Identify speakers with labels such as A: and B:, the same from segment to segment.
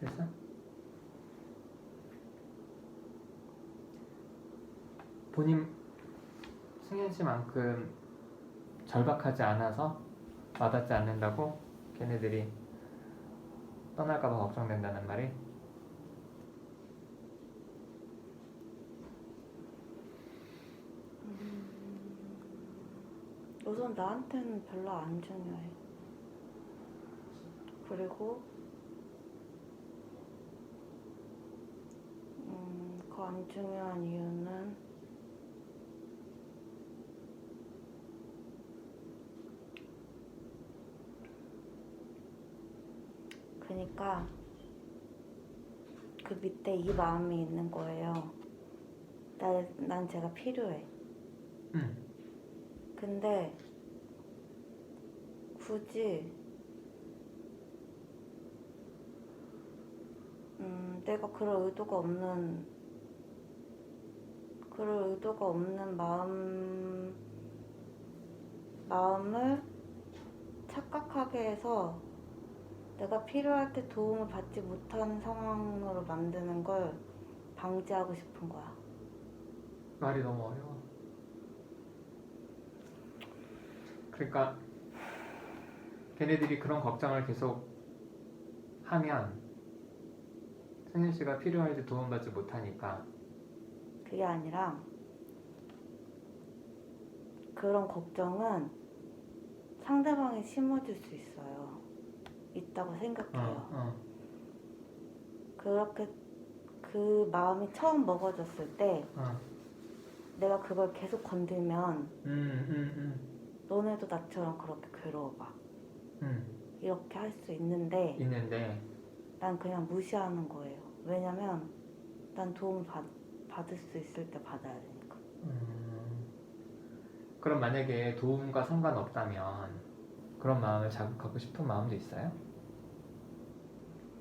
A: 됐어? 본인 승현 씨만큼 절박하지 않아서 와닿지 않는다고? 걔네들이 떠날까봐 걱정된다는 말이?
B: 우선 나한테는 별로 안 중요해. 그리고 그 안 중요한 이유는 그니까 그 밑에 이 마음이 있는 거예요. 난 제가 필요해.
A: 응.
B: 근데 굳이 내가 그럴 의도가 없는 마음을 착각하게 해서 내가 필요할 때 도움을 받지 못하는 상황으로 만드는 걸 방지하고 싶은 거야.
A: 말이 너무 어려워. 그러니까 걔네들이 그런 걱정을 계속 하면 승현 씨가 필요할 때 도움받지 못하니까.
B: 그게 아니라 그런 걱정은 상대방이 심어줄 수 있다고 생각해요. 그렇게 그 마음이 처음 먹어졌을 때 내가 그걸 계속 건들면 너네도 나처럼 그렇게 괴로워봐. 이렇게 할 수 있는데 난 그냥 무시하는 거예요. 왜냐면 난 도움을 받을 수 있을 때 받아야 되니까.
A: 그럼 만약에 도움과 상관없다면 그런 마음을 자극하고 싶은 마음도 있어요?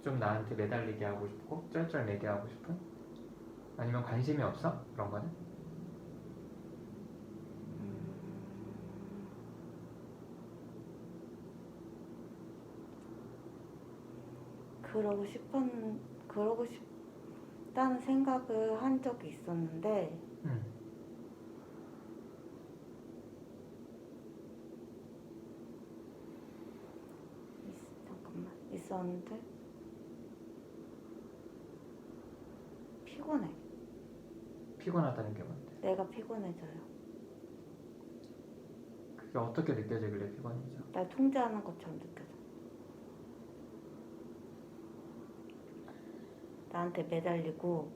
A: 좀 나한테 매달리게 하고 싶고 쩔쩔매게 하고 싶은? 아니면 관심이 없어? 그런 거는?
B: 그러고 싶다는 생각을 한 적이 있었는데 있었는데 피곤해.
A: 피곤하다는 게 뭔데?
B: 내가 피곤해져요.
A: 그게 어떻게 느껴지길래 피곤해져?
B: 날 통제하는 것처럼 느껴져. 나한테 매달리고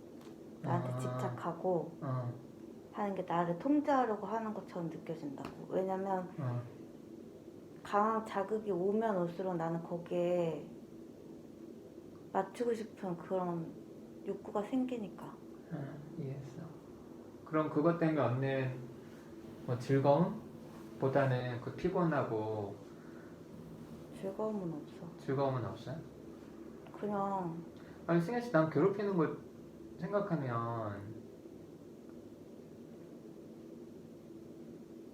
B: 나한테 집착하고 하는 게 나를 통제하려고 하는 것처럼 느껴진다고. 왜냐면 강한 자극이 오면 올수록 나는 거기에 맞추고 싶은 그런 욕구가 생기니까.
A: 이해했어. 그럼 그것 때문에 얻는 뭐 즐거움보다는 그 피곤하고
B: 즐거움은 없어.
A: 즐거움은 없어요?
B: 그냥
A: 아니 승현씨 난 괴롭히는 거 생각하면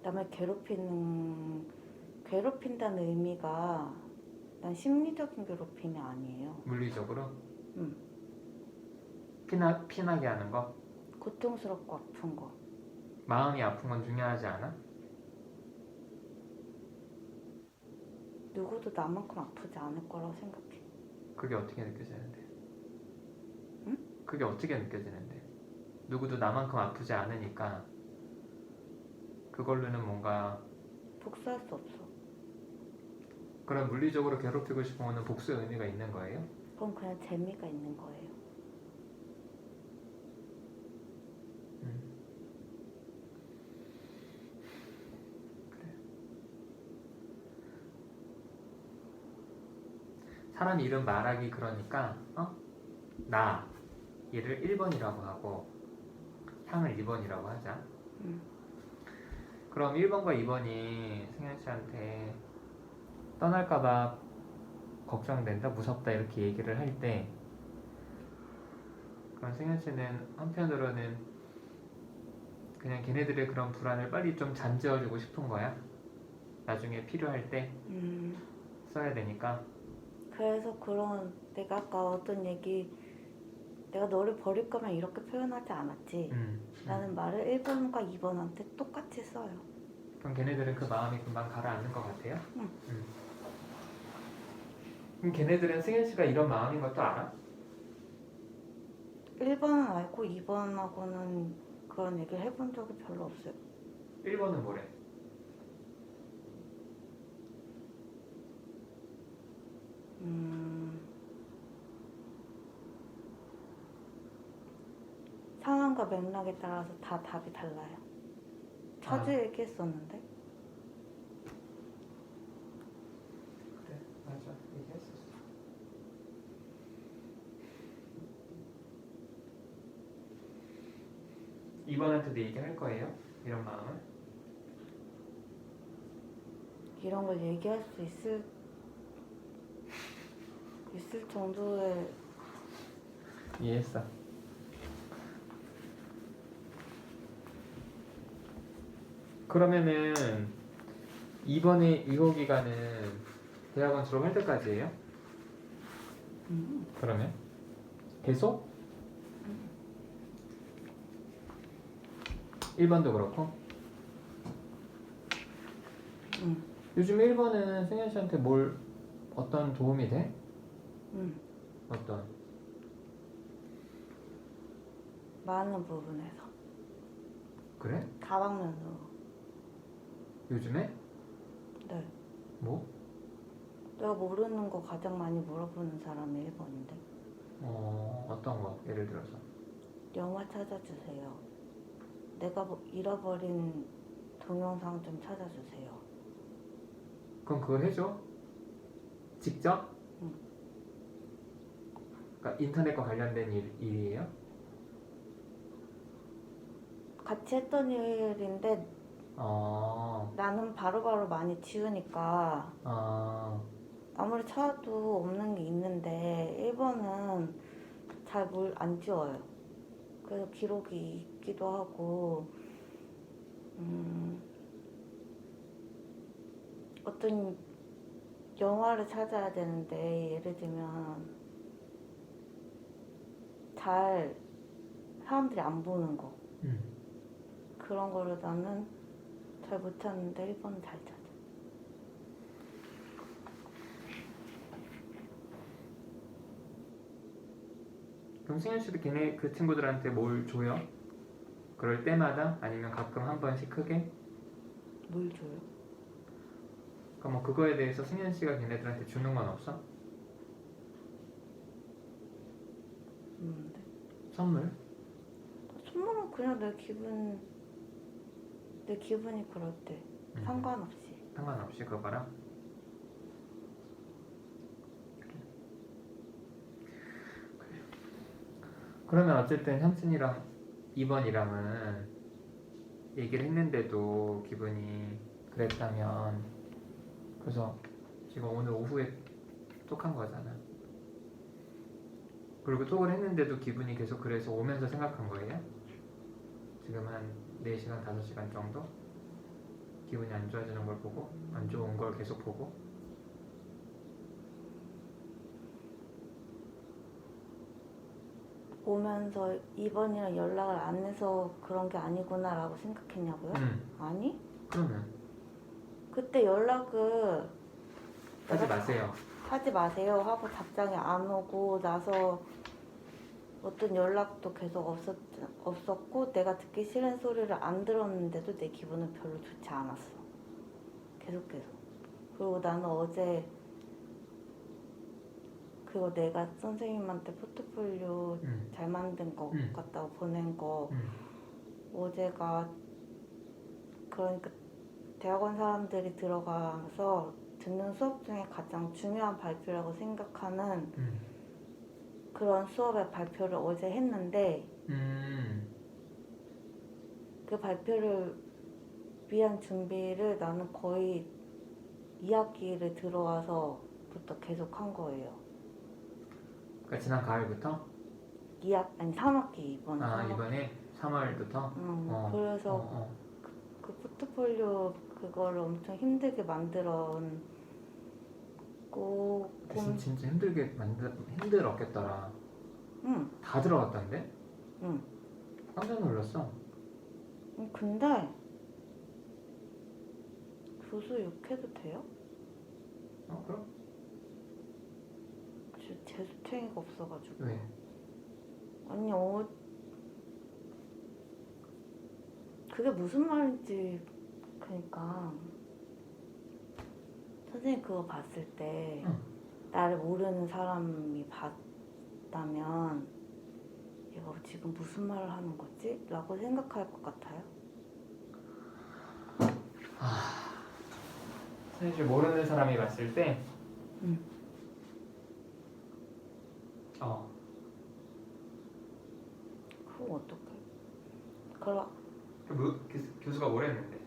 B: 남을 괴롭힌다는 의미가 난 심리적인 괴롭힘이 아니에요.
A: 물리적으로?
B: 응.
A: 피나게 하는 거?
B: 고통스럽고 아픈 거.
A: 마음이 아픈 건 중요하지 않아?
B: 누구도 나만큼 아프지 않을 거라고 생각해.
A: 그게 어떻게 느껴지는데?
B: 응?
A: 그게 어떻게 느껴지는데? 누구도 나만큼 아프지 않으니까 그걸로는 뭔가
B: 복수할 수 없어.
A: 그런 물리적으로 괴롭히고 싶은 거는 복수의 의미가 있는 거예요?
B: 그건 그냥 재미가 있는 거예요.
A: 그래. 사람 이름 말하기 그러니까 나 얘를 1번이라고 하고 향을 2번이라고 하자. 그럼 1번과 2번이 승현 씨한테 떠날까봐 걱정된다, 무섭다 이렇게 얘기를 할 때 그럼 승현 씨는 한편으로는 그냥 걔네들의 그런 불안을 빨리 좀 잠재워주고 싶은 거야? 나중에 필요할 때 써야 되니까.
B: 그래서 그런 내가 아까 어떤 얘기 내가 너를 버릴 거면 이렇게 표현하지 않았지. 라는 말을 1번과 2번한테 똑같이 써요.
A: 그럼 걔네들은 그 마음이 금방 가라앉는 것 같아요?
B: 응.
A: 그럼 걔네들은 승현 씨가 이런 마음인 것도 알아?
B: 1번은 알고 2번하고는 그런 얘기를 해본 적이 별로 없어요.
A: 1번은 뭐래?
B: 상황과 맥락에 따라서 다 답이 달라요. 자주 얘기했었는데.
A: 그래, 맞아. 얘기했었어. 이번한테도 얘기할 거예요? 이런 마음을?
B: 이런 걸 얘기할 수 있을 정도의
A: 이해했어. 그러면은 이번에 이거 기간은 대학원 졸업할 때까지예요? 그러면 계속? 1번도 그렇고? 요즘 1번은 승현 씨한테 어떤 도움이 돼? 어떤?
B: 많은 부분에서
A: 그래?
B: 다방면으로.
A: 요즘에?
B: 네.
A: 뭐?
B: 내가 모르는 거 가장 많이 물어보는 사람이 1번인데.
A: 어떤 거? 예를 들어서
B: 영화 찾아주세요. 내가 잃어버린 동영상 좀 찾아주세요.
A: 그럼 그걸 해줘? 직접?
B: 응.
A: 그러니까 인터넷과 관련된 일이에요?
B: 같이 했던 일인데 나는 바로바로 많이 지우니까 아무리 찾아도 없는 게 있는데 1번은 잘 안 지워요. 그래서 기록이 있기도 하고 어떤 영화를 찾아야 되는데 예를 들면 잘 사람들이 안 보는 거 그런 거를 나는 잘 못 찾는데 1번은 잘 찾아.
A: 그럼 승현 씨도 걔네 그 친구들한테 뭘 줘요? 그럴 때마다? 아니면 가끔 한 번씩 크게?
B: 뭘 줘요?
A: 그럼 뭐 그거에 대해서 승현 씨가 걔네들한테 주는 건 없어? 선물?
B: 선물은 그냥 내 기분이 그럴 때 상관없이.
A: 상관없이 그거랑? 그래. 그러면 어쨌든 형진이랑 2번이랑은 얘기를 했는데도 기분이 그랬다면 그래서 지금 오늘 오후에 톡한 거잖아. 그리고 톡을 했는데도 기분이 계속 그래서 오면서 생각한 거예요? 지금 한 4시간, 5시간 정도? 기분이 안 좋아지는 걸 보고 안 좋은 걸 계속 보고
B: 오면서 2번이랑 연락을 안 해서 그런 게 아니구나 라고 생각했냐고요? 아니?
A: 그러면
B: 그때 연락을
A: 하지 마세요.
B: 하지 마세요 하고 답장이 안 오고 나서 어떤 연락도 계속 없었고 내가 듣기 싫은 소리를 안 들었는데도 내 기분은 별로 좋지 않았어. 계속. 그리고 나는 어제 그거 내가 선생님한테 포트폴리오 잘 만든 거 같다고 보낸 거 어제가 그러니까 대학원 사람들이 들어가서 듣는 수업 중에 가장 중요한 발표라고 생각하는 그런 수업의 발표를 어제 했는데 그 발표를 위한 준비를 나는 거의 2학기를 들어와서부터 계속 한 거예요.
A: 그러니까 지난 가을부터?
B: 3학기 이번에.
A: 이번에 3월부터?
B: 그래서 그 포트폴리오 그거를 엄청 힘들게 만들어 그리고
A: 진짜 힘들었겠더라.
B: 응,
A: 다 들어갔던데?
B: 응.
A: 깜짝 놀랐어.
B: 근데 교수 욕해도 돼요?
A: 그럼?
B: 재수탱이가 없어가지고.
A: 왜?
B: 아니 그게 무슨 말인지. 그러니까 선생님 그거 봤을 때
A: 응.
B: 나를 모르는 사람이 봤다면 얘가 지금 무슨 말을 하는 거지? 라고 생각할 것 같아요.
A: 사실 모르는 사람이 봤을 때
B: 응. 그럼 어떡해? 그럼
A: 교수가 뭘 했는데?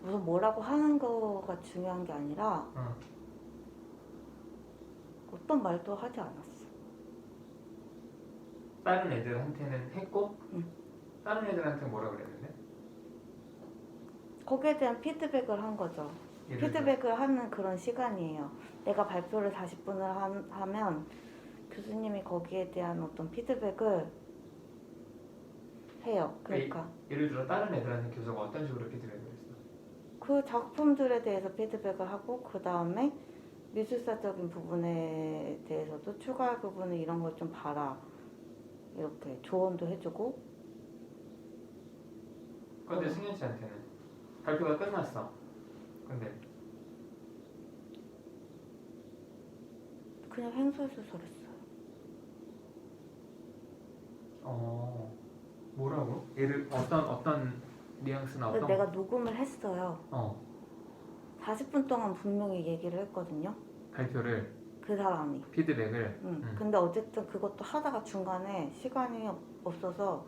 B: 무슨 뭐라고 하는 거가 중요한 게 아니라 어떤 말도 하지 않았어.
A: 다른 애들한테는 했고
B: 응.
A: 다른 애들한테 뭐라 그랬는데?
B: 거기에 대한 피드백을 한 거죠. 피드백을 하는 그런 시간이에요. 내가 발표를 40분을 하면 교수님이 거기에 대한 어떤 피드백을 해요. 그러니까
A: 예를 들어 다른 애들한테 교수가 어떤 식으로 피드백을 했어?
B: 그 작품들에 대해서 피드백을 하고 그 다음에 미술사적인 부분에 대해서도 추가할 부분은 이런 걸 좀 봐라 이렇게 조언도 해주고.
A: 근데 승현 씨한테는 발표가 끝났어. 근데
B: 그냥 횡설수설했어요.
A: 뭐라고? 예를 어떤 뉘앙스나 어떤
B: 내가 녹음을 했어요. 40분 동안 분명히 얘기를 했거든요.
A: 발표를
B: 그 사람이.
A: 피드백을.
B: 근데 어쨌든 그것도 하다가 중간에 시간이 없어서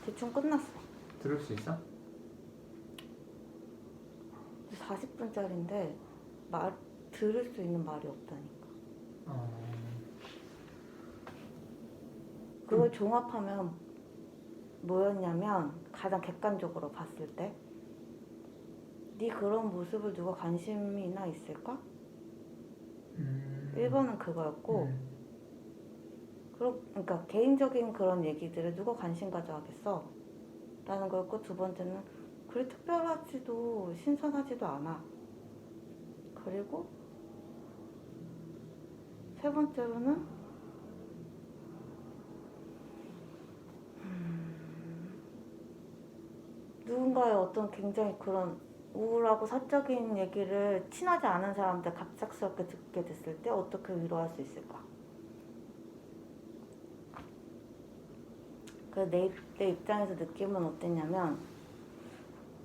B: 대충 끝났어.
A: 들을 수 있어?
B: 40분짜리인데 들을 수 있는 말이 없다니까. 그걸 종합하면 뭐였냐면 가장 객관적으로 봤을 때 네 그런 모습을 누가 관심이나 있을까? 1번은 그거였고 그러니까 개인적인 그런 얘기들을 누가 관심 가져 하겠어? 라는 거였고, 두 번째는 그리 특별하지도 신선하지도 않아. 그리고 세 번째로는 누군가의 어떤 굉장히 그런 우울하고 사적인 얘기를 친하지 않은 사람한테 갑작스럽게 듣게 됐을 때 어떻게 위로할 수 있을까? 내 입장에서 느낌은 어땠냐면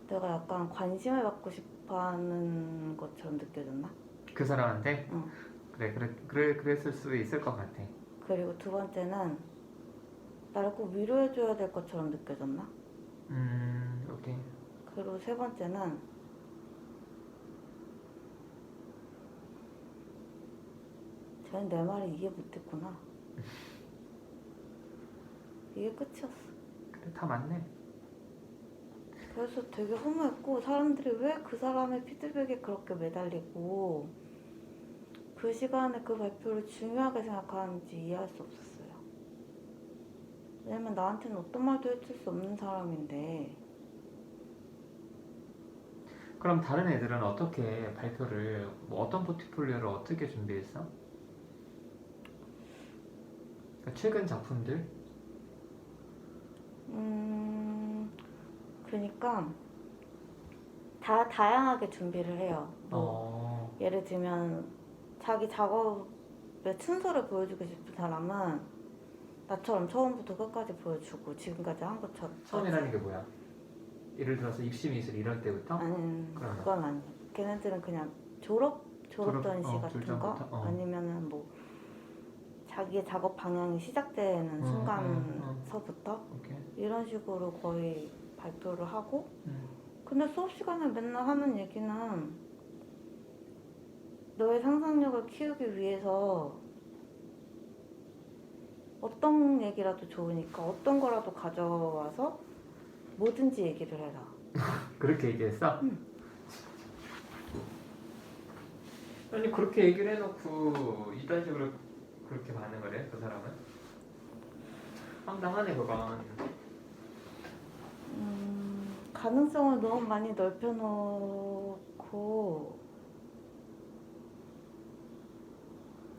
B: 내가 약간 관심을 받고 싶어하는 것처럼 느껴졌나?
A: 그 사람한테?
B: 응.
A: 그랬을 수도 있을 것 같아.
B: 그리고 두 번째는 나를 꼭 위로해줘야 될 것처럼 느껴졌나?
A: 오케이.
B: 그리고 세 번째는 쟤는 내 말을 이해 못했구나. 이게 끝이었어.
A: 그래, 다 맞네.
B: 그래서 되게 허무했고, 사람들이 왜 그 사람의 피드백에 그렇게 매달리고 그 시간에 그 발표를 중요하게 생각하는지 이해할 수 없었어요. 왜냐면 나한테는 어떤 말도 해줄 수 없는 사람인데.
A: 그럼 다른 애들은 어떻게 발표를 어떤 포트폴리오를 어떻게 준비했어? 그러니까 최근 작품들?
B: 그러니까 다 다양하게 준비를 해요. 예를 들면 자기 작업의 순서를 보여주고 싶은 사람은 나처럼 처음부터 끝까지 보여주고 지금까지 한 것처럼.
A: 처음이라는 게 뭐야? 예를 들어서 입시미술 이럴 때부터?
B: 그건 아니야. 걔네들은 그냥 졸업 전시 같은 거? 아니면은 뭐 자기의 작업 방향이 시작되는 순간서부터 이런 식으로 거의 발표를 하고. 근데 수업 시간에 맨날 하는 얘기는 너의 상상력을 키우기 위해서 어떤 얘기라도 좋으니까 어떤 거라도 가져와서 뭐든지 얘기를 해라.
A: 그렇게 얘기했어? 아니 그렇게 얘기를 해놓고 이딴 식으로 그렇게 반응을 해? 그 사람은? 황당하네 그건.
B: 가능성을 너무 많이 넓혀놓고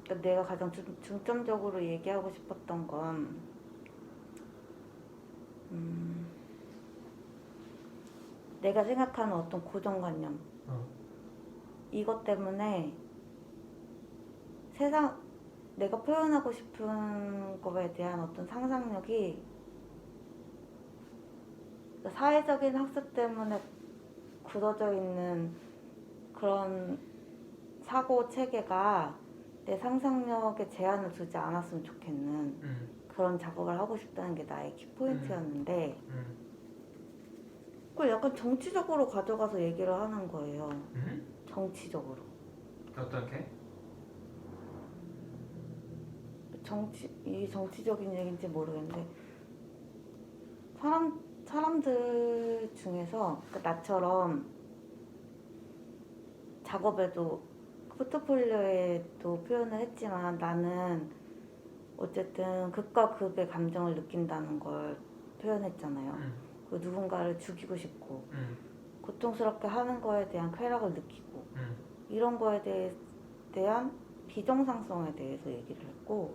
B: 그러니까 내가 가장 중점적으로 얘기하고 싶었던 건 내가 생각하는 어떤 고정관념 이것 때문에 세상 내가 표현하고 싶은 거에 대한 어떤 상상력이 사회적인 학습 때문에 굳어져 있는 그런 사고 체계가 내 상상력에 제한을 두지 않았으면 좋겠는 그런 작업을 하고 싶다는 게 나의 키포인트였는데 그걸 약간 정치적으로 가져가서 얘기를 하는 거예요. 정치적으로.
A: 어떻게?
B: 이게 정치적인 얘기인지 모르겠는데 사람들 중에서 그러니까 나처럼 작업에도 포트폴리오에도 표현을 했지만 나는 어쨌든 극과 극의 감정을 느낀다는 걸 표현했잖아요. 그 누군가를 죽이고 싶고 고통스럽게 하는 거에 대한 쾌락을 느끼고 이런 거에 대한 비정상성에 대해서 얘기를 했고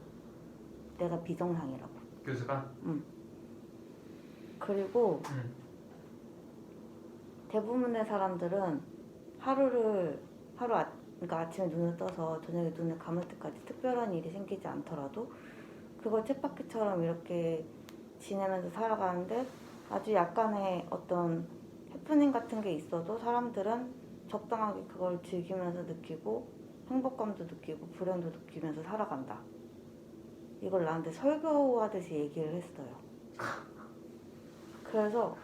B: 내가 비정상이라고.
A: 교수가?
B: 그리고 대부분의 사람들은 그러니까 아침에 눈을 떠서 저녁에 눈을 감을 때까지 특별한 일이 생기지 않더라도 그걸 쳇바퀴처럼 이렇게 지내면서 살아가는데 아주 약간의 어떤 해프닝 같은 게 있어도 사람들은 적당하게 그걸 즐기면서 느끼고 행복감도 느끼고 불행도 느끼면서 살아간다. 이걸 나한테 설교하듯이 얘기를 했어요. 그래서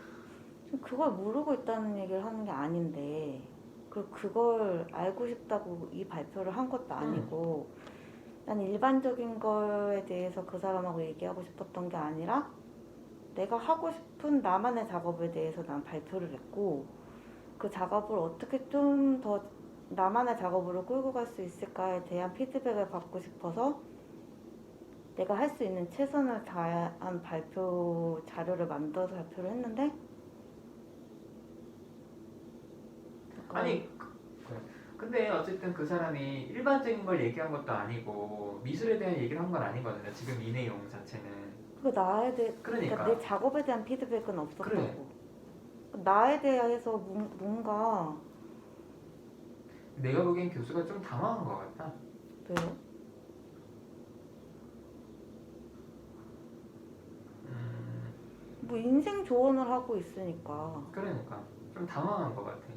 B: 그걸 모르고 있다는 얘기를 하는 게 아닌데 그리고 그걸 알고 싶다고 이 발표를 한 것도 아니고 난 일반적인 거에 대해서 그 사람하고 얘기하고 싶었던 게 아니라 내가 하고 싶은 나만의 작업에 대해서 난 발표를 했고 그 작업을 어떻게 좀 더 나만의 작업으로 끌고 갈 수 있을까에 대한 피드백을 받고 싶어서 내가 할 수 있는 최선을 다한 발표 자료를 만들어서 발표를 했는데
A: 아니 근데 어쨌든 그 사람이 일반적인 걸 얘기한 것도 아니고 미술에 대한 얘기를 한 건 아니거든요. 지금 이 내용 자체는.
B: 그 나에 대해
A: 그러니까
B: 내 작업에 대한 피드백은 없었다고.
A: 그래.
B: 나에 대해서 뭔가
A: 내가 보기엔 교수가 좀 당황한 것 같다.
B: 왜요? 뭐 인생 조언을 하고 있으니까.
A: 그러니까 좀 당황한 것 같아.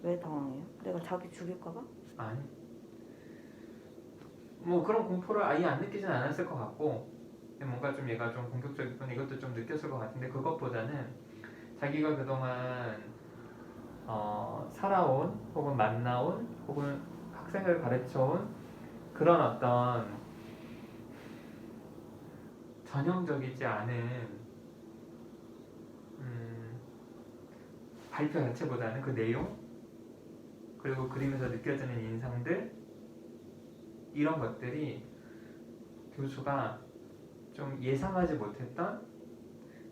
B: 왜 당황해요? 내가 자기 죽일까봐?
A: 아니. 뭐 그런 공포를 아예 안 느끼진 않았을 것 같고 뭔가 좀 얘가 좀 공격적이군 이것도 좀 느꼈을 것 같은데 그것보다는 자기가 그동안 살아온 혹은 만나온 혹은 학생을 가르쳐온 그런 어떤 전형적이지 않은 발표 자체보다는 그 내용 그리고 그림에서 느껴지는 인상들 이런 것들이 교수가 좀 예상하지 못했던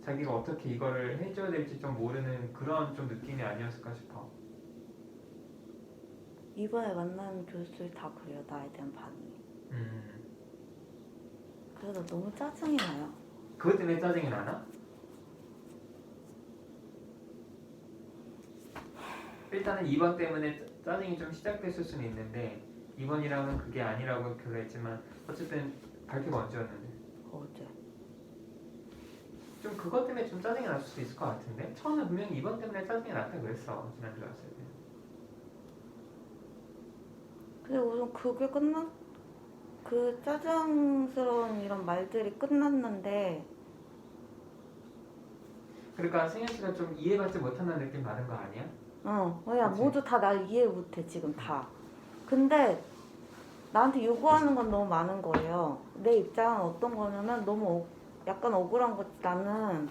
A: 자기가 어떻게 이거를 해줘야 될지 좀 모르는 그런 좀 느낌이 아니었을까 싶어.
B: 이번에 만난 교수들이 다 그래요. 나에 대한 반응이. 그래서 너무 짜증이 나요.
A: 그것 때문에 짜증이 나나? 일단은 2번 때문에 짜증이 좀 시작됐을 수는 있는데 2번이랑은 그게 아니라고 결론했지만 어쨌든 발표가 언제였는데?
B: 어제.
A: 좀 그것 때문에 좀 짜증이 날 수도 있을 것 같은데 처음에 분명히 2번 때문에 짜증이 났다 그랬어 지난주에 왔을 때.
B: 근데 우선 그게 그 짜증스러운 이런 말들이 끝났는데
A: 그러니까 승현 씨가 좀 이해받지 못한다는 느낌 받은 거 아니야?
B: 왜냐
A: 그치?
B: 모두 다 날 이해 못해 지금 다. 근데 나한테 요구하는 건 너무 많은 거예요. 내 입장은 어떤 거냐면 너무 약간 억울한 거지. 나는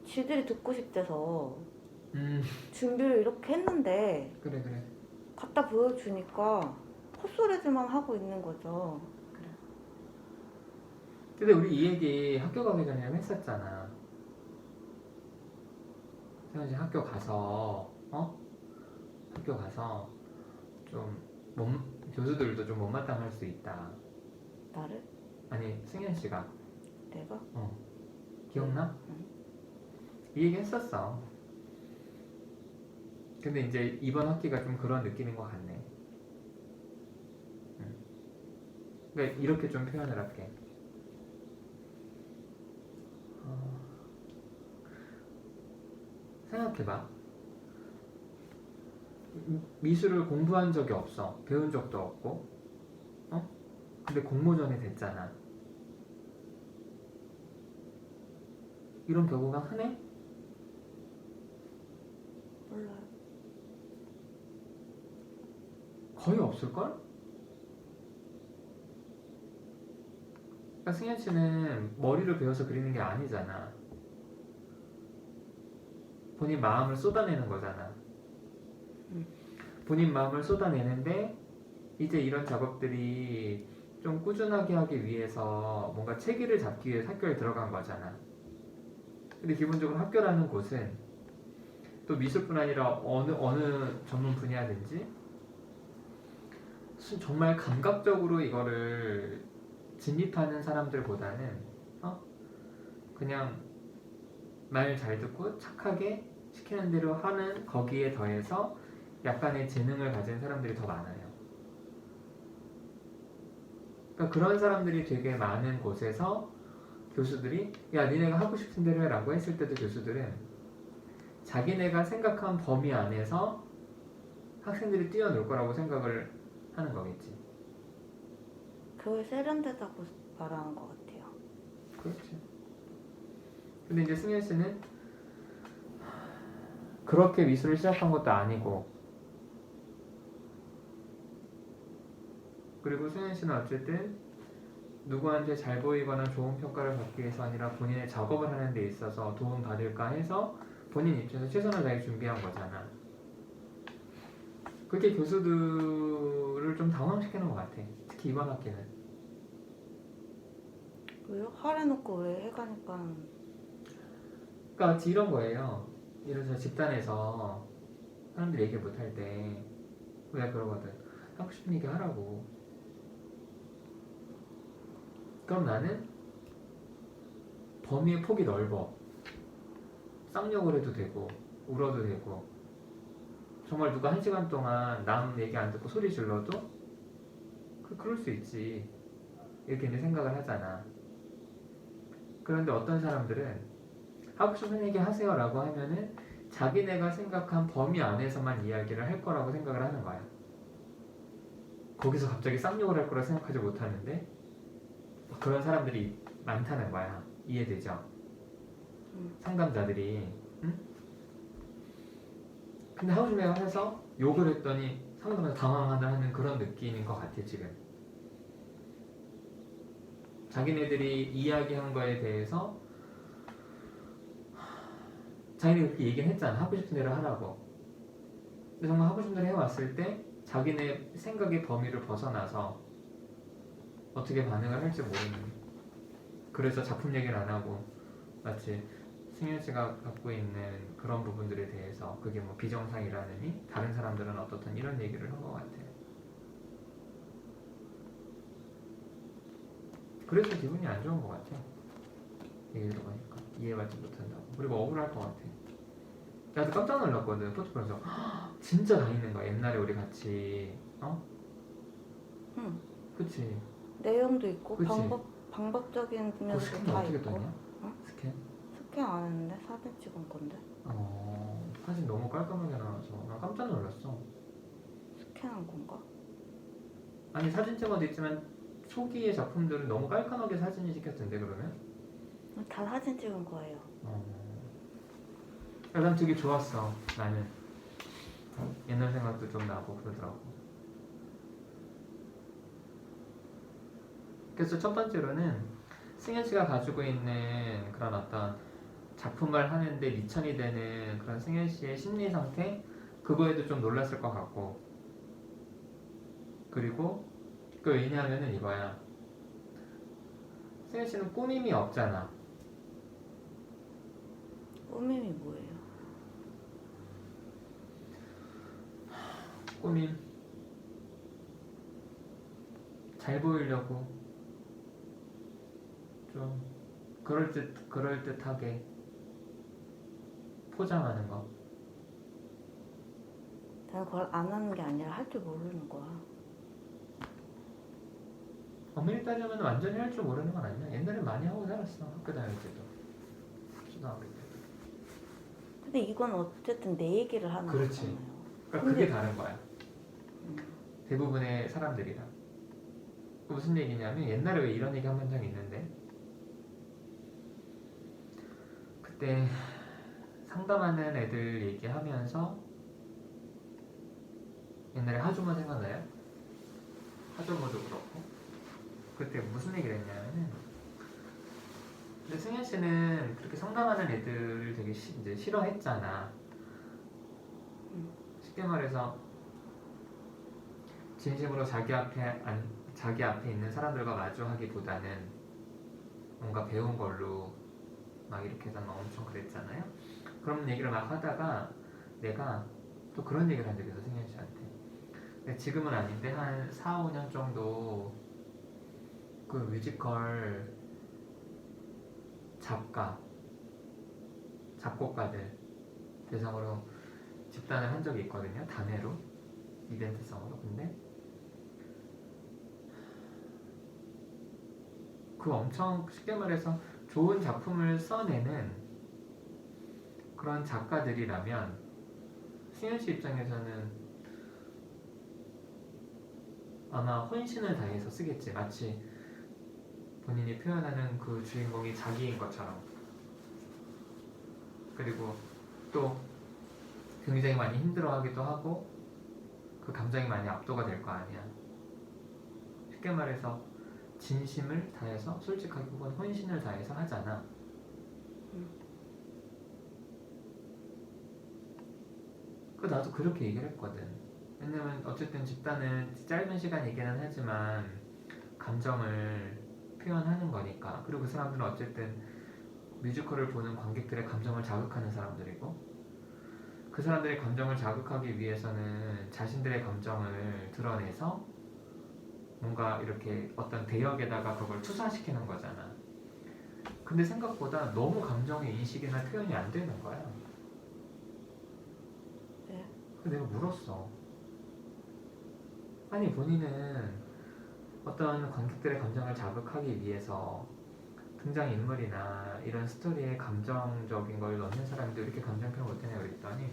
B: 지들이 듣고 싶대서 준비를 이렇게 했는데
A: 그래
B: 갖다 보여주니까 헛소리들만 하고 있는 거죠.
A: 근데 우리 이 얘기 학교 가기 전에 했었잖아. 세연씨 학교 가서 학교 가서 좀 교수들도 좀 못마땅할 수 있다.
B: 나를?
A: 아니 승현 씨가.
B: 내가?
A: 기억나?
B: 응.
A: 이 얘기 했었어. 근데 이제 이번 학기가 좀 그런 느낌인 것 같네. 그러니까 이렇게 좀 표현을 할게. 생각해봐. 미술을 공부한 적이 없어. 배운 적도 없고. 근데 공모전에 됐잖아. 이런 경우가 흔해?
B: 몰라요.
A: 거의 없을걸? 그러니까 승현 씨는 머리를 배워서 그리는 게 아니잖아. 본인 마음을 쏟아내는 거잖아. 본인 마음을 쏟아내는데 이제 이런 작업들이 좀 꾸준하게 하기 위해서 뭔가 체계를 잡기 위해 학교에 들어간 거잖아. 근데 기본적으로 학교라는 곳은 또 미술뿐 아니라 어느 전문 분야든지 정말 감각적으로 이거를 진입하는 사람들보다는 그냥 말 잘 듣고 착하게 시키는 대로 하는 거기에 더해서 약간의 재능을 가진 사람들이 더 많아요. 그러니까 그런 사람들이 되게 많은 곳에서 교수들이 야 니네가 하고 싶은 대로 해라고 했을 때도 교수들은 자기네가 생각한 범위 안에서 학생들이 뛰어놀 거라고 생각을 하는 거겠지.
B: 그걸 세련되다고 말하는 것 같아요.
A: 그렇지. 근데 이제 승현 씨는 그렇게 미술을 시작한 것도 아니고, 그리고 승현 씨는 어쨌든 누구한테 잘 보이거나 좋은 평가를 받기 위해서 아니라 본인의 작업을 하는 데 있어서 도움 받을까 해서 본인 입장에서 최선을 다해 준비한 거잖아. 그게 교수들을 좀 당황시키는 것 같아. 특히 이번 학기는.
B: 왜요? 하래놓고 왜 해가니까.
A: 그러니까 이런 거예요. 예를 들어서 집단에서 사람들이 얘기 못할 때 왜 그러거든. 하고 싶은 얘기 하라고. 그럼 나는 범위의 폭이 넓어. 쌍욕을 해도 되고 울어도 되고 정말 누가 1시간 동안 남 얘기 안 듣고 소리 질러도 그럴 수 있지. 이렇게 이제 생각을 하잖아. 그런데 어떤 사람들은 하고 싶은 얘기 하세요 라고 하면은 자기네가 생각한 범위 안에서만 이야기를 할 거라고 생각을 하는 거야. 거기서 갑자기 쌍욕을 할 거라 생각하지 못하는데 그런 사람들이 많다는 거야. 이해되죠? 상담자들이. 응? 근데 하고 싶은 얘기 해서 욕을 했더니 상담자가 당황하는 그런 느낌인 것 같아 지금. 자기네들이 이야기한 거에 대해서 자기네가 그렇게 얘기는 했잖아. 하고 싶은 대로 하라고. 근데 정말 하고 싶은 대로 해왔을 때 자기네 생각의 범위를 벗어나서 어떻게 반응을 할지 모르는. 그래서 작품 얘기를 안 하고 마치 승현 씨가 갖고 있는 그런 부분들에 대해서 그게 뭐 비정상이라느니 다른 사람들은 어떻든 이런 얘기를 한 것 같아요. 그래서 기분이 안 좋은 것 같아. 얘기를 들어보니까 이해받지 못한다고. 그리고 억울할 것 같아. 나도 깜짝 놀랐거든. 포트폴리오에서 진짜 다 있는 거야. 옛날에 우리 같이
B: 응.
A: 그치?
B: 내용도 있고
A: 그치?
B: 방법적인 면도
A: 스캔
B: 다
A: 어떻게
B: 있고.
A: 떴냐?
B: 응?
A: 스캔?
B: 스캔 안 했는데 사진 찍은 건데.
A: 사진 너무 깔끔하게 나와서 나 깜짝 놀랐어.
B: 스캔한 건가?
A: 아니 사진 찍어도 있지만 초기의 작품들은 너무 깔끔하게 사진이 찍혔던데 그러면?
B: 다 사진 찍은 거예요.
A: 난 되게 좋았어. 나는 옛날 생각도 좀 나고 그러더라고. 그래서 첫 번째로는 승현 씨가 가지고 있는 그런 어떤 작품을 하는데 미천이 되는 그런 승현 씨의 심리 상태, 그거에도 좀 놀랐을 것 같고, 그리고 그 왜냐하면은 이거야. 승현 씨는 꾸밈이 없잖아.
B: 꾸밈이 뭐예요?
A: 꾸밈. 잘 보이려고 좀 그럴듯하게 포장하는 거.
B: 나는 그걸 안 하는 게 아니라 할 줄 모르는 거야.
A: 엄밀히 따지면 완전히 할 줄 모르는 건 아니야. 옛날에 많이 하고 살았어. 학교 다닐 때도. 초등학교 때도.
B: 근데 이건 어쨌든 내 얘기를 하는
A: 그렇지.
B: 거잖아요.
A: 그러니까
B: 근데-
A: 그게 다른 거야. 대부분의 사람들이랑. 무슨 얘기냐면 옛날에 왜 이런 얘기 한 적 있는데 그때 상담하는 애들 얘기하면서 옛날에 하조모 생각나요? 하조모도 그렇고 그때 무슨 얘기를 했냐면은 근데 승현 씨는 그렇게 상담하는 애들을 되게 이제 싫어했잖아. 쉽게 말해서 진심으로 자기 앞에 있는 사람들과 마주하기보다는 뭔가 배운 걸로 막 이렇게 해서 막 엄청 그랬잖아요. 그런 얘기를 막 하다가 내가 또 그런 얘기를 한 적이 있어 승현 씨한테. 근데 지금은 아닌데 한 4, 5년 정도 그 뮤지컬 작곡가들 대상으로 집단을 한 적이 있거든요. 단회로 이벤트성으로. 근데 그 엄청 쉽게 말해서 좋은 작품을 써내는 그런 작가들이라면 승현 씨 입장에서는 아마 혼신을 다해서 쓰겠지. 마치 본인이 표현하는 그 주인공이 자기인 것처럼. 그리고 또 굉장히 많이 힘들어하기도 하고 그 감정이 많이 압도가 될 거 아니야. 쉽게 말해서 진심을 다해서 솔직하게 혹은 혼신을 다해서 하잖아. 그 나도 그렇게 얘기를 했거든. 왜냐면 어쨌든 집단은 짧은 시간 얘기는 하지만 감정을 표현하는 거니까. 그리고 그 사람들은 어쨌든 뮤지컬을 보는 관객들의 감정을 자극하는 사람들이고 그 사람들의 감정을 자극하기 위해서는 자신들의 감정을 드러내서 뭔가 이렇게 어떤 대역에다가 그걸 투사시키는 거잖아. 근데 생각보다 너무 감정의 인식이나 표현이 안 되는 거야.
B: 네.
A: 그래서 내가 물었어. 아니 본인은 어떤 관객들의 감정을 자극하기 위해서 등장인물이나 이런 스토리에 감정적인 걸 넣는 사람인데 왜 이렇게 감정 표현 못하냐 그랬더니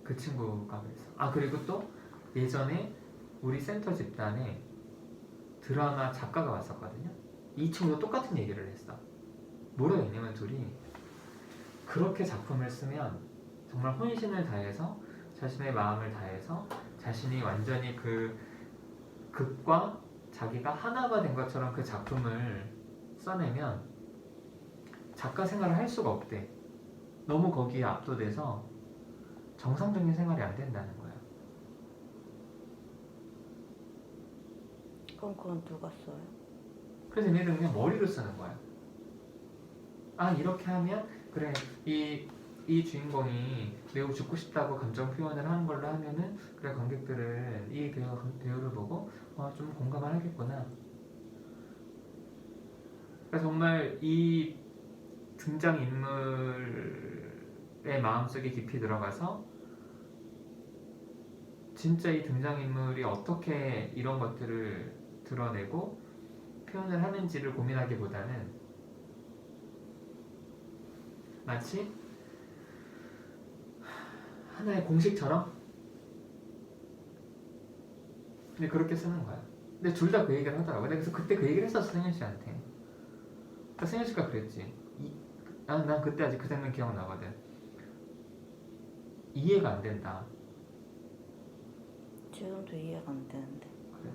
A: 그 친구가 그랬어. 아 그리고 또 예전에 우리 센터 집단에 드라마 작가가 왔었거든요. 이 친구도 똑같은 얘기를 했어. 뭐라고 했냐면 둘이 그렇게 작품을 쓰면 정말 혼신을 다해서 자신의 마음을 다해서 자신이 완전히 그 극과 자기가 하나가 된 것처럼 그 작품을 써내면 작가 생활을 할 수가 없대. 너무 거기에 압도돼서 정상적인 생활이 안 된다는 거야.
B: 그럼 그건 누가 써요?
A: 그래서 얘네들은 그냥 머리로 쓰는 거야. 아 이렇게 하면 그래 이 주인공이 매우 죽고 싶다고 감정 표현을 하는 걸로 하면은 그래 관객들은 이 배우를 보고 좀 공감을 하겠구나. 그러니까 정말 이 등장인물의 마음속에 깊이 들어가서 진짜 이 등장인물이 어떻게 이런 것들을 드러내고 표현을 하는지를 고민하기보다는 마치 하나의 공식처럼 근데 그렇게 쓰는 거야. 근데 둘 다 그 얘기를 하더라고. 그래서 그때 그 얘기를 했었어 승현 씨한테. 그러니까 승현 씨가 그랬지. 난 그때 아직 그 장면 기억나거든. 이해가 안 된다.
B: 지금도 이해가 안 되는데.
A: 그래.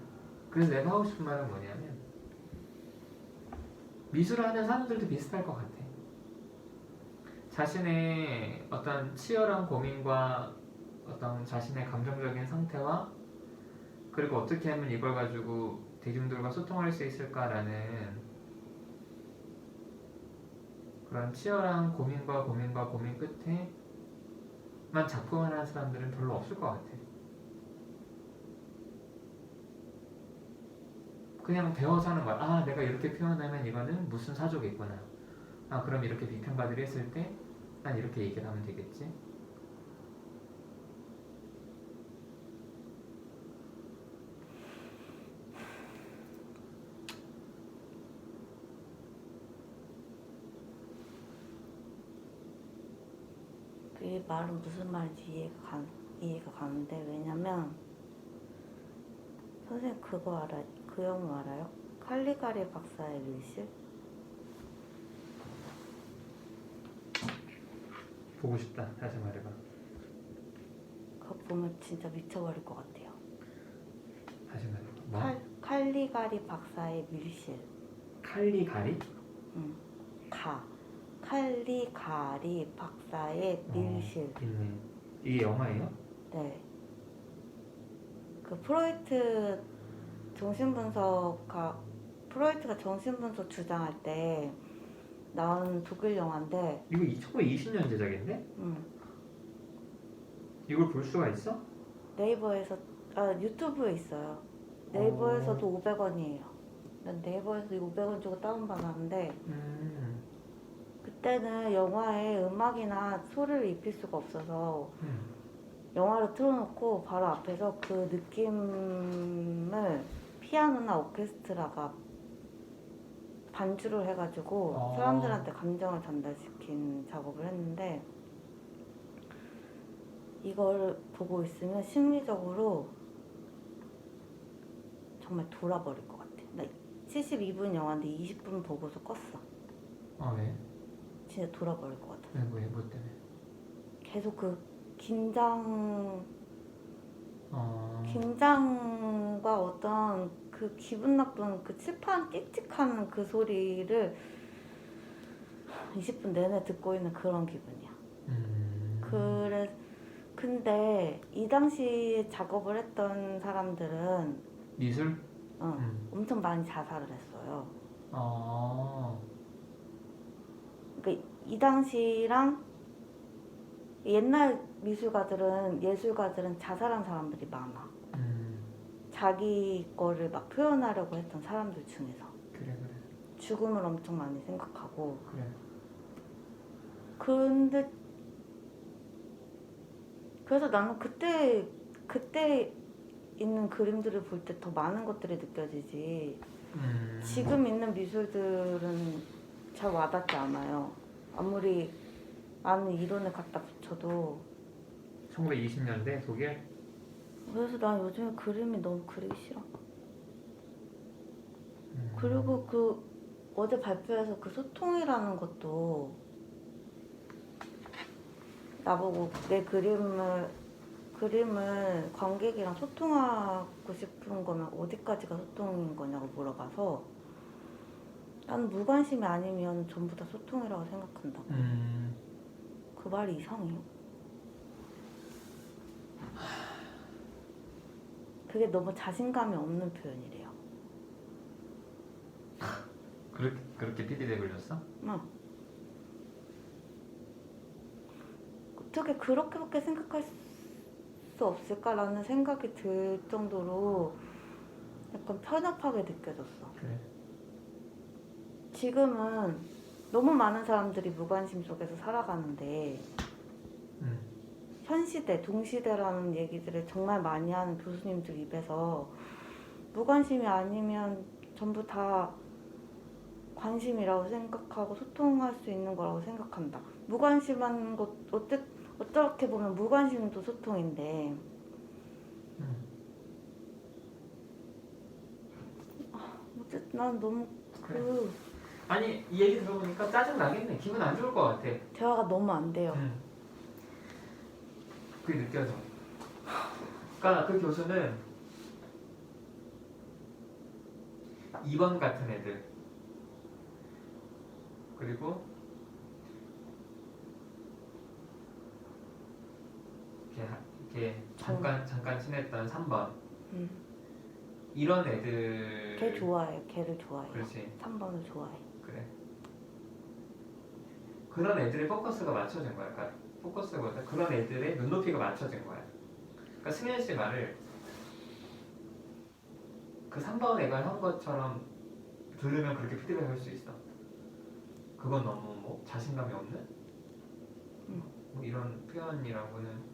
A: 그래서 내가 하고 싶은 말은 뭐냐면 미술을 하는 사람들도 비슷할 것 같아. 자신의 어떤 치열한 고민과 어떤 자신의 감정적인 상태와 그리고 어떻게 하면 이걸 가지고 대중들과 소통할 수 있을까라는 그런 치열한 고민과 고민 끝에만 작품을 하는 사람들은 별로 없을 것 같아. 그냥 배워서 하는 거야. 아, 내가 이렇게 표현하면 이거는 무슨 사족이구나. 아, 그럼 이렇게 비평가들이 했을 때 난 이렇게 얘기를 하면 되겠지.
B: 이 말은 무슨 말인지 이해가 가는데, 왜냐면 선생님 그거 알아요? 그 영화 알아요? 칼리가리 박사의 밀실?
A: 보고 싶다. 다시 말해봐.
B: 그거 보면 진짜 미쳐버릴 것 같아요.
A: 다시 말해봐. 뭐?
B: 칼리가리 박사의 밀실.
A: 칼리가리?
B: 응. 칼리가리 박사의 밀실.
A: 있네. 이게 영화예요?
B: 네. 그 프로이트가 정신분석 주장할 때 나온 독일 영화인데.
A: 이거 1920년 제작인데?
B: 응.
A: 이걸 볼 수가 있어?
B: 네이버에서 유튜브에 있어요. 네이버에서도 500원이에요. 난 네이버에서 500원 주고 다운받았는데 그때는 영화에 음악이나 소리를 입힐 수가 없어서 영화를 틀어놓고 바로 앞에서 그 느낌을 피아노나 오케스트라가 반주를 해가지고 사람들한테 감정을 전달시킨 작업을 했는데, 이걸 보고 있으면 심리적으로 정말 돌아버릴 것 같아. 나 72분 영화인데 20분 보고서 껐어.
A: 아, 왜?
B: 진짜 돌아버릴 것 같아.
A: 뭐 때문에?
B: 계속 그 긴장과 어떤 그 기분 나쁜 그 칠판 끽끽하는 그 소리를 20분 내내 듣고 있는 그런 기분이야. 근데 이 당시에 작업을 했던 사람들은
A: 미술?
B: 엄청 많이 자살을 했어요. 그러니까 이 당시랑 옛날 예술가들은 자살한 사람들이 많아. 자기 거를 막 표현하려고 했던 사람들 중에서.
A: 그래.
B: 죽음을 엄청 많이 생각하고.
A: 그래.
B: 근데 그래서 나는 그때 있는 그림들을 볼 때 더 많은 것들이 느껴지지. 지금 있는 미술들은 잘 와닿지 않아요. 아무리 많은 이론을 갖다 붙여도.
A: 1920년대 독일?
B: 그래서 난 요즘에 그림이 너무 그리기 싫어. 그리고 그 어제 발표해서 그 소통이라는 것도 나보고 내 그림을 관객이랑 소통하고 싶은 거면 어디까지가 소통인 거냐고 물어봐서, 나는 무관심이 아니면 전부 다 소통이라고 생각한다고. 그 말이 이상해요. 그게 너무 자신감이 없는 표현이래요.
A: 그렇게 피드백 올렸어?
B: 응. 어떻게 그렇게밖에 생각할 수 없을까라는 생각이 들 정도로 약간 편협하게 느껴졌어.
A: 그래.
B: 지금은 너무 많은 사람들이 무관심 속에서 살아가는데 현 시대, 동시대라는 얘기들을 정말 많이 하는 교수님들 입에서 무관심이 아니면 전부 다 관심이라고 생각하고 소통할 수 있는 거라고 생각한다. 무관심한 것, 어떻게 보면 무관심도 소통인데. 어쨌든 난 너무
A: 그래. 아니, 이 얘기 들어보니까 짜증 나겠네. 기분 안 좋을 것 같아.
B: 대화가 너무 안 돼요.
A: 그게 느껴져. 그러니까 그 교수는 2번 같은 애들, 그리고 이렇게 잠깐 친했던 3번, 이런 애들
B: 걔 좋아해. 걔를 좋아해.
A: 그렇지
B: 3번을 좋아해.
A: 그래 그런 애들의 포커스가 맞춰진 거야 그러니까 포커스보다 그런 애들의 눈높이가 맞춰진 거야 그러니까 승현 씨 말을 그 3번 애가 한 것처럼 들으면 그렇게 피드백 할 수 있어 그건 너무 뭐 자신감이 없는? 뭐 이런 표현이라고는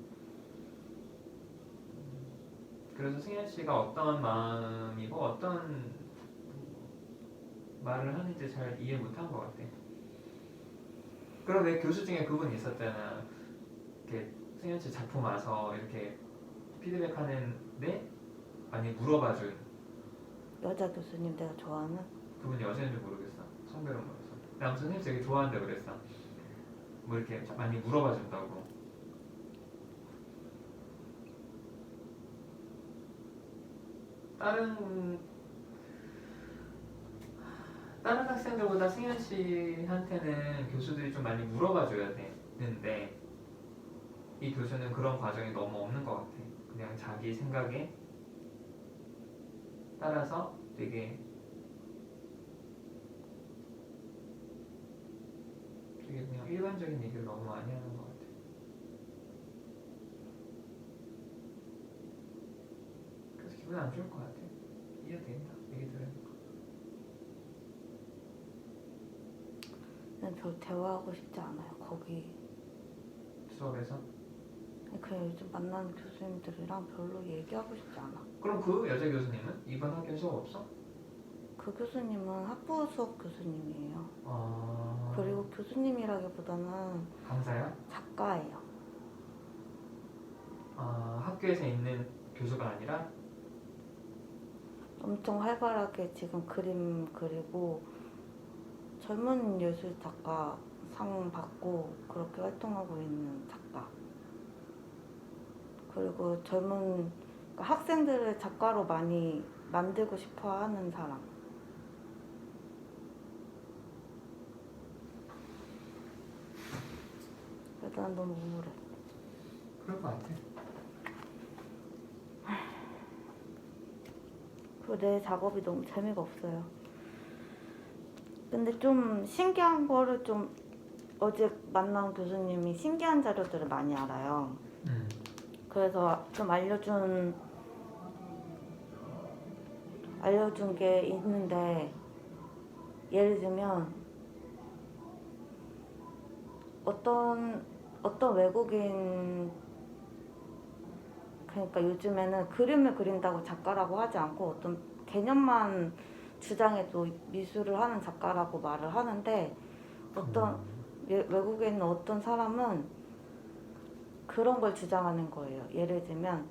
A: 그래서 승현 씨가 어떤 마음이고 어떤 말을 하는지 잘 이해 못한 것 같아. 그럼 왜 교수 중에 그분이 있었잖아. 이렇게 승현 씨 작품 와서 이렇게 피드백하는데 많이 물어봐준
B: 여자 교수님 내가 좋아하는?
A: 그분이 여자인지 모르겠어. 성별은 모르겠어. 근데 아무튼 선생님 되게 좋아한다 그랬어. 뭐 이렇게 많이 물어봐준다고. 다른 학생들보다 승현 씨한테는 교수들이 좀 많이 물어봐줘야 되는데 이 교수는 그런 과정이 너무 없는 것 같아. 그냥 자기 생각에 따라서 되게 그냥 일반적인 얘기를 너무 많이 하는 것 같아. 그래서 기분 안 좋을 것 같아. 이해된다. 얘기 들으니까.
B: 난 별 대화하고 싶지 않아요. 거기
A: 수업에서.
B: 그냥 요즘 만나는 교수님들이랑 별로 얘기하고 싶지 않아.
A: 그럼 그 여자 교수님은 이번 학기에 수업 없어?
B: 그 교수님은 학부 수업 교수님이에요.
A: 아...
B: 그리고 교수님이라기보다는
A: 강사야?
B: 작가예요.
A: 아 학교에서 있는 교수가 아니라?
B: 엄청 활발하게 지금 그림 그리고 젊은 예술 작가 상 받고 그렇게 활동하고 있는 작가. 그리고 젊은 그러니까 학생들을 작가로 많이 만들고 싶어 하는 사람. 그래서 난 너무 우울해.
A: 그럴 것 같아.
B: 그리고 내 작업이 너무 재미가 없어요. 근데 좀 신기한 거를 좀 어제 만난 교수님이 신기한 자료들을 많이 알아요. 그래서 좀 알려준 게 있는데 예를 들면 어떤 외국인 그러니까 요즘에는 그림을 그린다고 작가라고 하지 않고 어떤 개념만 주장해도 미술을 하는 작가라고 말을 하는데 어떤 외국에 있는 어떤 사람은 그런 걸 주장하는 거예요. 예를 들면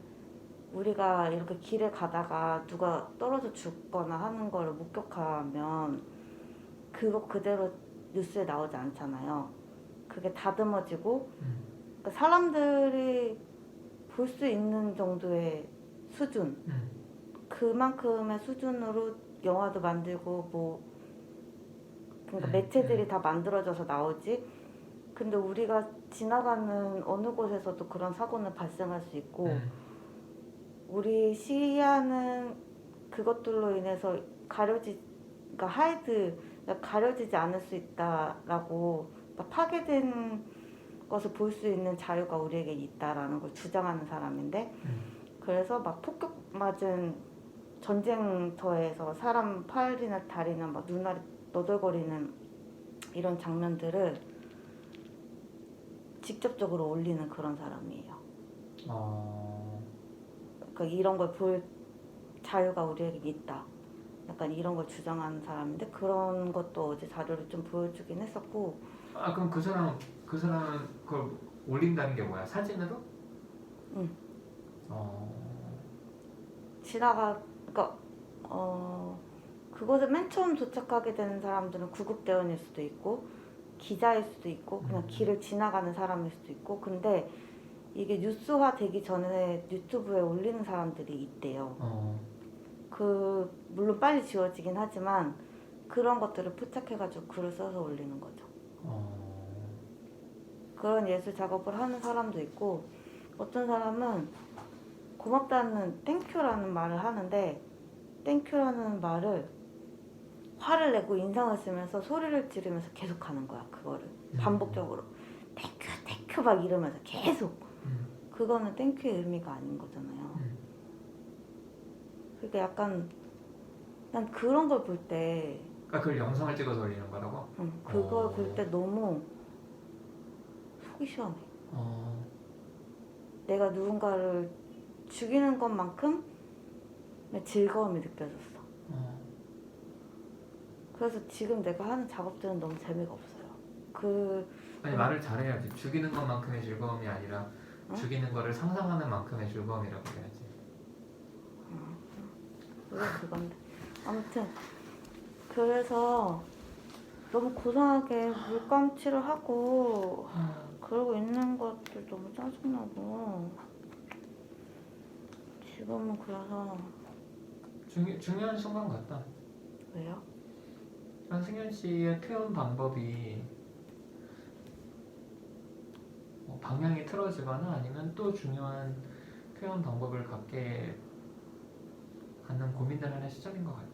B: 우리가 이렇게 길에 가다가 누가 떨어져 죽거나 하는 걸 목격하면 그거 그대로 뉴스에 나오지 않잖아요. 그게 다듬어지고 그러니까 사람들이 볼 수 있는 정도의 수준 그만큼의 수준으로 영화도 만들고 뭐 그러니까 매체들이 다 만들어져서 나오지. 근데 우리가 지나가는 어느 곳에서도 그런 사고는 발생할 수 있고 우리 시야는 그것들로 인해서 그러니까 가려지지 않을 수 있다라고 파괴된 것을 볼 수 있는 자유가 우리에게 있다라는 걸 주장하는 사람인데 그래서 막 폭격 맞은 전쟁터에서 사람 팔이나 다리나 막 눈알이 너덜거리는 이런 장면들을 직접적으로 올리는 그런 사람이에요. 그러니까 이런 걸 볼 자유가 우리에게 있다. 약간 이런 걸 주장하는 사람인데 그런 것도 어제 자료를 좀 보여주긴 했었고.
A: 아 그럼 그 사람은 그걸 올린다는 게 뭐야? 사진으로?
B: 응. 그러니까 그곳에 맨 처음 도착하게 되는 사람들은 구급대원일 수도 있고 기자일 수도 있고 그냥 길을 지나가는 사람일 수도 있고 근데 이게 뉴스화 되기 전에 유튜브에 올리는 사람들이 있대요. 물론 빨리 지워지긴 하지만 그런 것들을 포착해가지고 글을 써서 올리는 거죠. 그런 예술 작업을 하는 사람도 있고 어떤 사람은 고맙다는 땡큐라는 말을 하는데 땡큐라는 말을 화를 내고 인상을 쓰면서 소리를 지르면서 계속 하는 거야. 그거를 반복적으로 땡큐 땡큐 막 이러면서 계속. 그거는 땡큐의 의미가 아닌 거잖아요. 그러니까 약간 난 그런 걸 볼 때
A: 그러니까 그걸 영상을 찍어서 올리는 거라고?
B: 그걸 볼 때 너무 속이 시원해. 내가 누군가를 죽이는 것만큼 즐거움이 느껴졌어. 그래서 지금 내가 하는 작업들은 너무 재미가 없어요.
A: 아니 말을 잘해야지. 죽이는 것만큼의 즐거움이 아니라 죽이는 거를 상상하는 만큼의 즐거움이라고 해야지.
B: 왜 그건데. 아무튼 그래서 너무 고상하게 물감칠을 하고 그러고 있는 것들 너무 짜증나고 지금은 그래서
A: 중요한 순간 같다.
B: 왜요?
A: 한승현 씨의 표현 방법이 방향이 틀어지거나 아니면 또 중요한 표현 방법을 갖게 하는 고민을 하는 시점인 것 같아.